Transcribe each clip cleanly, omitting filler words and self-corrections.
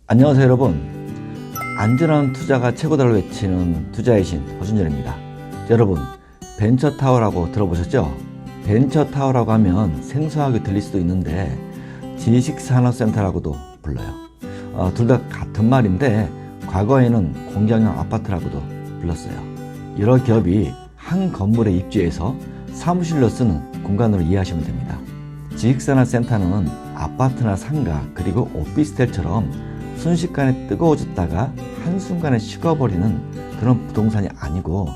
안녕하세요 여러분. 안전한 투자가 최고다를 외치는 투자의 신 허준열입니다. 여러분, 벤처타워라고 들어보셨죠? 벤처타워라고 하면 생소하게 들릴 수도 있는데 지식산업센터라고도 불러요. 둘 다 같은 말인데 과거에는 공장형 아파트라고도 불렀어요. 여러 기업이 한 건물에 입주해서 사무실로 쓰는 공간으로 이해하시면 됩니다. 지식산업센터는 아파트나 상가 그리고 오피스텔처럼 순식간에 뜨거워졌다가 한순간에 식어버리는 그런 부동산이 아니고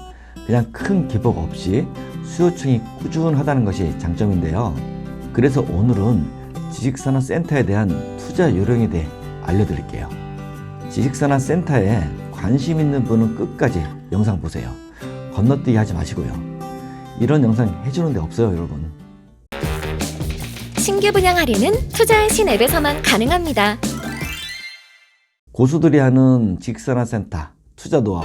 그냥 큰 기복 없이 수요층이 꾸준하다는 것이 장점인데요. 그래서 오늘은 지식산업센터에 대한 투자 요령에 대해 알려드릴게요. 지식산업센터에 관심 있는 분은 끝까지 영상 보세요. 건너뛰기 하지 마시고요. 이런 영상 해주는 데 없어요 여러분. 신규 분양 할인은 투자의 신 앱에서만 가능합니다. 고수들이 하는 지식산업센터 투자 노하우.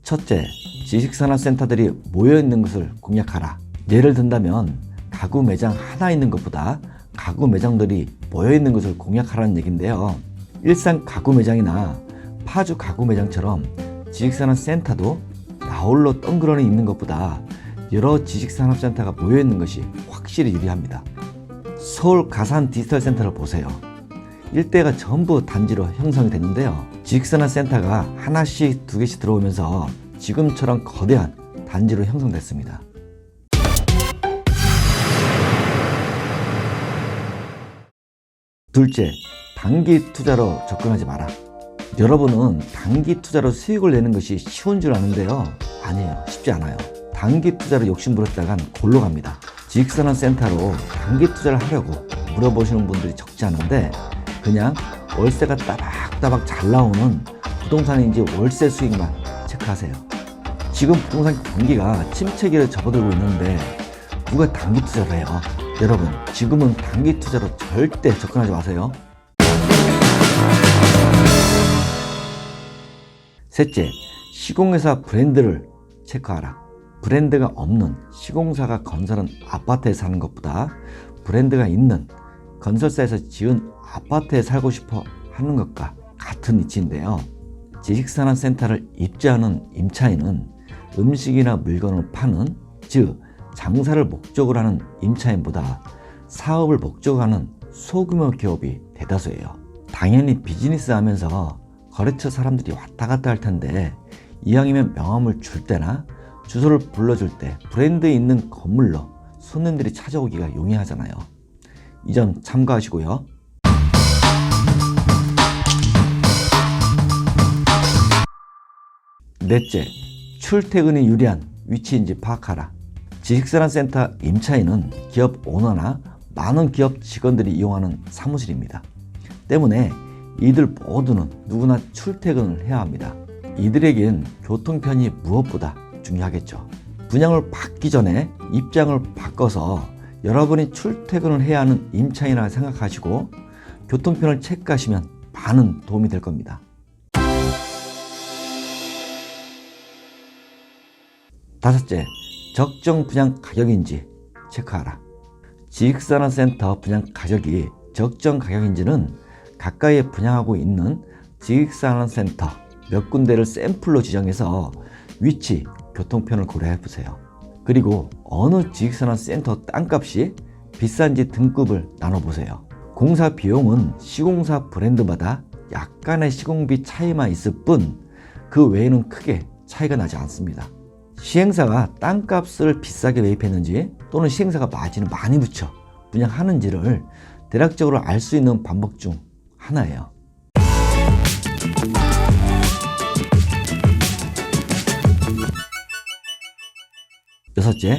첫째, 지식산업센터들이 모여있는 것을 공략하라. 예를 든다면 가구 매장 하나 있는 것보다 가구 매장들이 모여있는 것을 공략하라는 얘기인데요. 일산 가구 매장이나 파주 가구 매장처럼 지식산업센터도 나홀로 덩그러니 있는 것보다 여러 지식산업센터가 모여있는 것이 확실히 유리합니다. 서울 가산 디지털센터를 보세요. 일대가 전부 단지로 형성이 됐는데요. 지식산업센터가 하나씩 두 개씩 들어오면서 지금처럼 거대한 단지로 형성됐습니다. 둘째, 단기 투자로 접근하지 마라. 여러분은 단기 투자로 수익을 내는 것이 쉬운 줄 아는데요. 아니에요. 쉽지 않아요. 단기 투자로 욕심부렸다간 골로 갑니다. 지식산업센터로 단기 투자를 하려고 물어보시는 분들이 적지 않은데 그냥 월세가 따박따박 잘 나오는 부동산인지 월세 수익만 체크하세요. 지금 부동산 경기가 침체기를 접어들고 있는데 누가 단기 투자를 해요? 여러분, 지금은 단기 투자로 절대 접근하지 마세요. 셋째, 시공회사 브랜드를 체크하라. 브랜드가 없는 시공사가 건설한 아파트에 사는 것보다 브랜드가 있는 건설사에서 지은 아파트에 살고 싶어 하는 것과 같은 이치인데요. 지식산업센터를 입주하는 임차인은 음식이나 물건을 파는, 즉 장사를 목적으로 하는 임차인보다 사업을 목적으로 하는 소규모 기업이 대다수예요. 당연히 비즈니스 하면서 거래처 사람들이 왔다 갔다 할 텐데 이왕이면 명함을 줄 때나 주소를 불러줄 때 브랜드 있는 건물로 손님들이 찾아오기가 용이하잖아요. 이 점 참고하시고요. 넷째, 출퇴근이 유리한 위치인지 파악하라. 지식산업센터 임차인은 기업 오너나 많은 기업 직원들이 이용하는 사무실입니다. 때문에 이들 모두는 누구나 출퇴근을 해야 합니다. 이들에겐 교통편이 무엇보다 중요하겠죠. 분양을 받기 전에 입장을 바꿔서 여러분이 출퇴근을 해야 하는 임차인이라 생각하시고 교통편을 체크하시면 많은 도움이 될 겁니다. 다섯째, 적정 분양 가격인지 체크하라. 지식산업센터 분양 가격이 적정 가격인지는 가까이에 분양하고 있는 지식산업센터 몇 군데를 샘플로 지정해서 위치, 교통편을 고려해 보세요. 그리고 어느 지식산업센터 땅값이 비싼지 등급을 나눠보세요. 공사 비용은 시공사 브랜드마다 약간의 시공비 차이만 있을 뿐 그 외에는 크게 차이가 나지 않습니다. 시행사가 땅값을 비싸게 매입했는지 또는 시행사가 마진을 많이 붙여 분양하는지를 대략적으로 알 수 있는 방법 중 하나예요. 여섯째,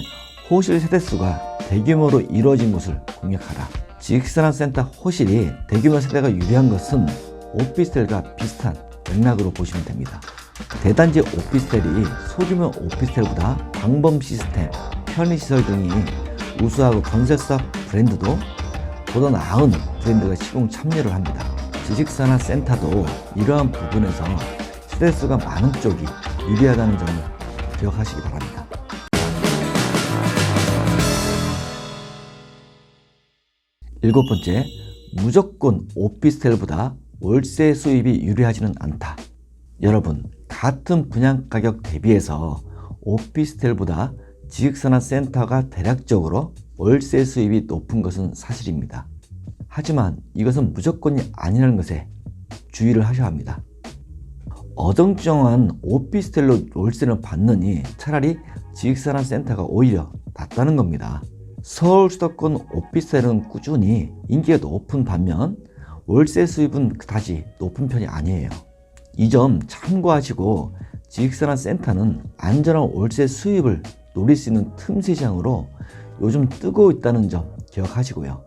호실 세대수가 대규모로 이루어진 곳을 공략하라. 지식산업센터 호실이 대규모 세대가 유리한 것은 오피스텔과 비슷한 맥락으로 보시면 됩니다. 대단지 오피스텔이 소규모 오피스텔보다 방범 시스템, 편의시설 등이 우수하고 건설사 브랜드도 보다 나은 브랜드가 시공 참여를 합니다. 지식산업센터도 이러한 부분에서 세대수가 많은 쪽이 유리하다는 점을 기억하시기 바랍니다. 7번째, 무조건 오피스텔보다 월세 수입이 유리하지는 않다. 여러분, 같은 분양가격 대비해서 오피스텔보다 지식산업센터가 대략적으로 월세 수입이 높은 것은 사실입니다. 하지만 이것은 무조건이 아니라는 것에 주의를 하셔야 합니다. 어정쩡한 오피스텔로 월세를 받느니 차라리 지식산업센터가 오히려 낫다는 겁니다. 서울 수도권 오피스텔은 꾸준히 인기가 높은 반면 월세 수입은 그다지 높은 편이 아니에요. 이 점 참고하시고 지식산업센터는 안전한 월세 수입을 노릴 수 있는 틈새 시장으로 요즘 뜨고 있다는 점 기억하시고요.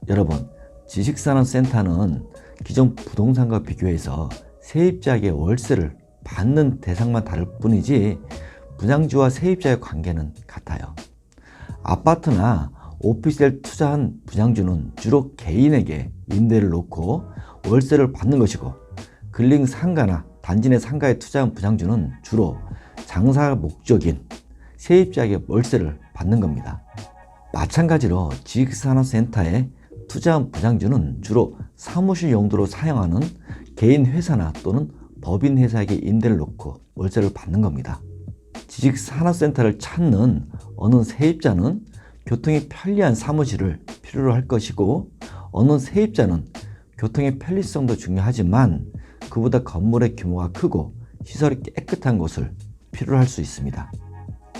여러분, 지식산업센터는 기존 부동산과 비교해서 세입자에게 월세를 받는 대상만 다를 뿐이지 분양주와 세입자의 관계는 같아요. 아파트나 오피스텔 투자한 분양주는 주로 개인에게 임대를 놓고 월세를 받는 것이고, 근린 상가나 단지 내 상가에 투자한 분양주는 주로 장사 목적인 세입자에게 월세를 받는 겁니다. 마찬가지로 지식산업센터에 투자한 분양주는 주로 사무실 용도로 사용하는 개인 회사나 또는 법인 회사에게 임대를 놓고 월세를 받는 겁니다. 지식산업센터를 찾는 어느 세입자는 교통이 편리한 사무실을 필요로 할 것이고, 어느 세입자는 교통의 편리성도 중요하지만 그보다 건물의 규모가 크고 시설이 깨끗한 곳을 필요로 할 수 있습니다.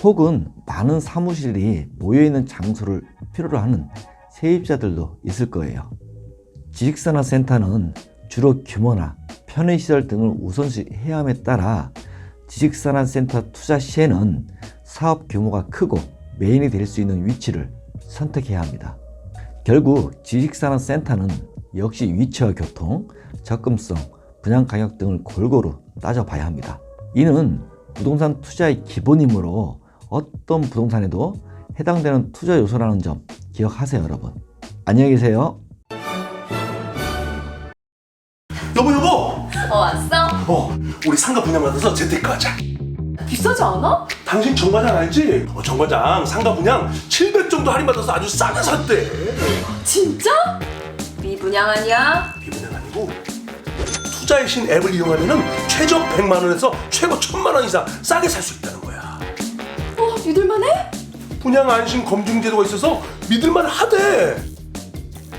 혹은 많은 사무실이 모여있는 장소를 필요로 하는 세입자들도 있을 거예요. 지식산업센터는 주로 규모나 편의시설 등을 우선시해야 함에 따라 지식산업센터 투자 시에는 사업 규모가 크고 메인이 될 수 있는 위치를 선택해야 합니다. 결국 지식산업센터는 역시 위치와 교통, 접근성, 분양 가격 등을 골고루 따져봐야 합니다. 이는 부동산 투자의 기본이므로 어떤 부동산에도 해당되는 투자 요소라는 점 기억하세요, 여러분. 안녕히 계세요. 여보! 왔어? 우리 상가 분양 받아서 재테크 하자. 비싸지 않아? 당신 정과장 알지? 정과장 상가 분양 700 정도 할인받아서 아주 싸게 샀대. 진짜? 미분양 아니야? 비분양 아니고 투자의 신 앱을 이용하면 최저 100만 원에서 최고 1000만 원 이상 싸게 살 수 있다는 거야. 믿을만해? 분양 안심 검증 제도가 있어서 믿을만 하대.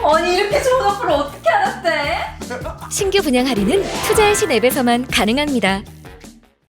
아니 이렇게 좋은 어플을 어떻게 알았대? 신규 분양 할인은 투자의 신 앱에서만 가능합니다.